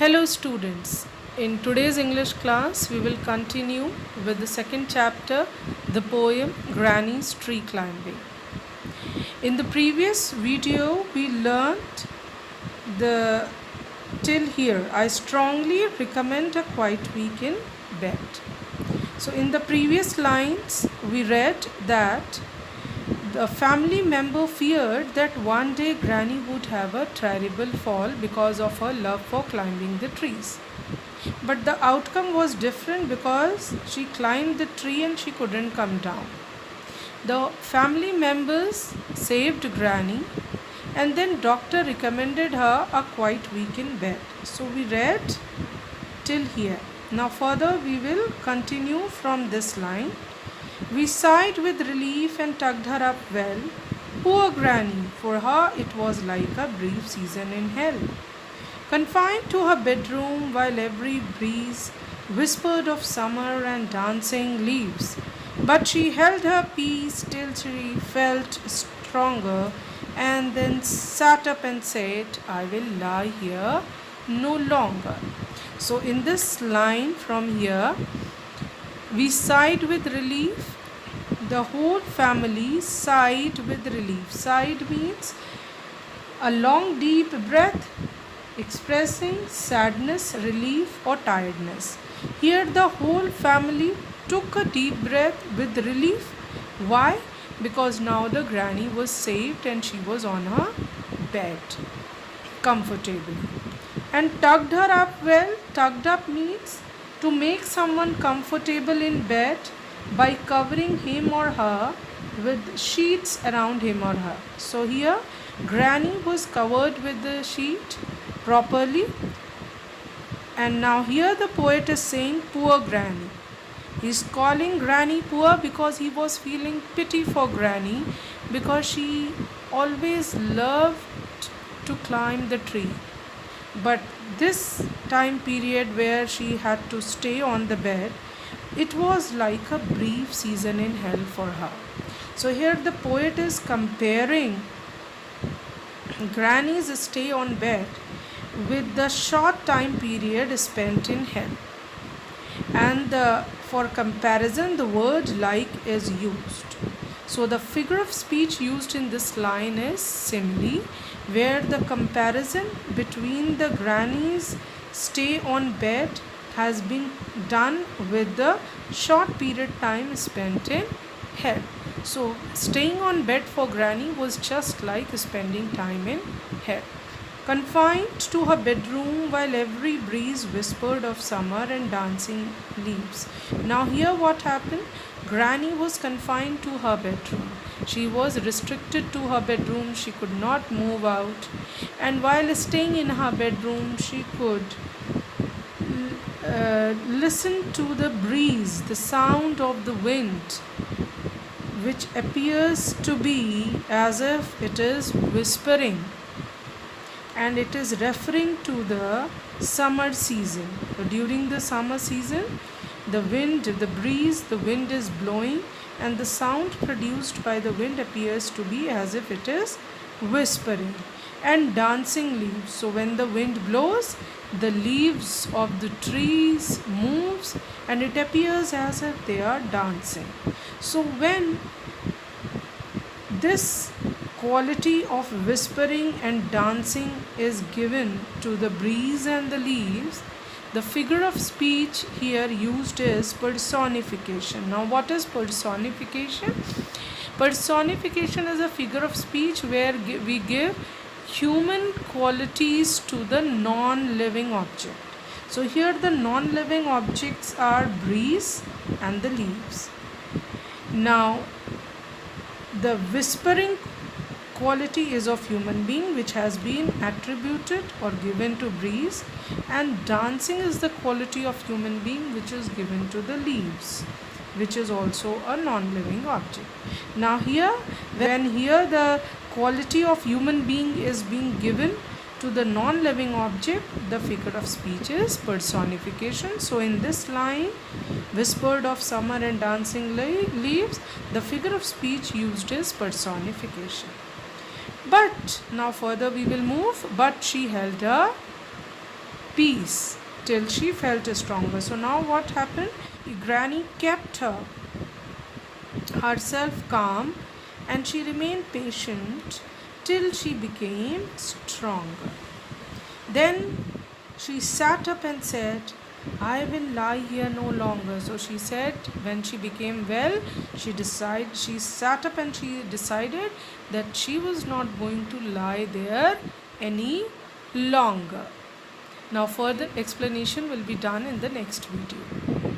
Hello students, in today's English class we will continue with the second chapter, the poem Granny's Tree Climbing. In the previous video we learnt the till here, I strongly recommend a quiet week in bed. So in the previous lines we read that the family member feared that one day Granny would have a terrible fall because of her love for climbing the trees. But the outcome was different because she climbed the tree and she couldn't come down. The family members saved Granny and then doctor recommended her a quiet week in bed. So we read till here. Now further we will continue from this line. We sighed with relief and tucked her up well. Poor Granny, for her it was like a brief season in hell. Confined to her bedroom while every breeze whispered of summer and dancing leaves. But she held her peace till she felt stronger and then sat up and said, I will lie here no longer. So in this line from here, we sighed with relief. The whole family sighed with relief. Sighed means a long deep breath expressing sadness, relief or tiredness. Here the whole family took a deep breath with relief. Why? Because now the granny was saved and she was on her bed comfortably. And tucked her up well. Tucked up means to make someone comfortable in bed by covering him or her with sheets around him or her. So here Granny was covered with the sheet properly, and now here the poet is saying poor Granny. He is calling Granny poor because he was feeling pity for Granny because she always loved to climb the tree. But this time period where she had to stay on the bed, it was like a brief season in hell for her. So here the poet is comparing Granny's stay on bed with the short time period spent in hell. And for comparison, the word like is used. So the figure of speech used in this line is simile, where the comparison between the granny's stay on bed has been done with the short period time spent in hell. So staying on bed for Granny was just like spending time in hell. Confined to her bedroom while every breeze whispered of summer and dancing leaves. Now here what happened? Granny was confined to her bedroom. She was restricted to her bedroom. She could not move out. And while staying in her bedroom, she could listen to the breeze, the sound of the wind, which appears to be as if it is whispering, and it is referring to the summer season. So during the summer season, the wind, the breeze, the wind is blowing, and the sound produced by the wind appears to be as if it is whispering. And dancing leaves. So when the wind blows, the leaves of the trees moves and it appears as if they are dancing. So when this quality of whispering and dancing is given to the breeze and the leaves, the figure of speech here used is personification. Now what is personification? Personification is a figure of speech where we give human qualities to the non-living object. So here the non-living objects are breeze and the leaves. Now the whispering quality is of human being, which has been attributed or given to breeze, and dancing is the quality of human being which is given to the leaves, which is also a non-living object. Now here, when here the quality of human being is being given to the non-living object, the figure of speech is personification. So in this line, whispered of summer and dancing leaves, the figure of speech used is personification. But now further we will move. But she held her peace till she felt stronger. So now what happened? Granny kept herself calm and she remained patient till she became stronger. Then she sat up and said, I will lie here no longer. So she said, when she became well, she sat up and she decided that she was not going to lie there any longer. Now further explanation will be done in the next video.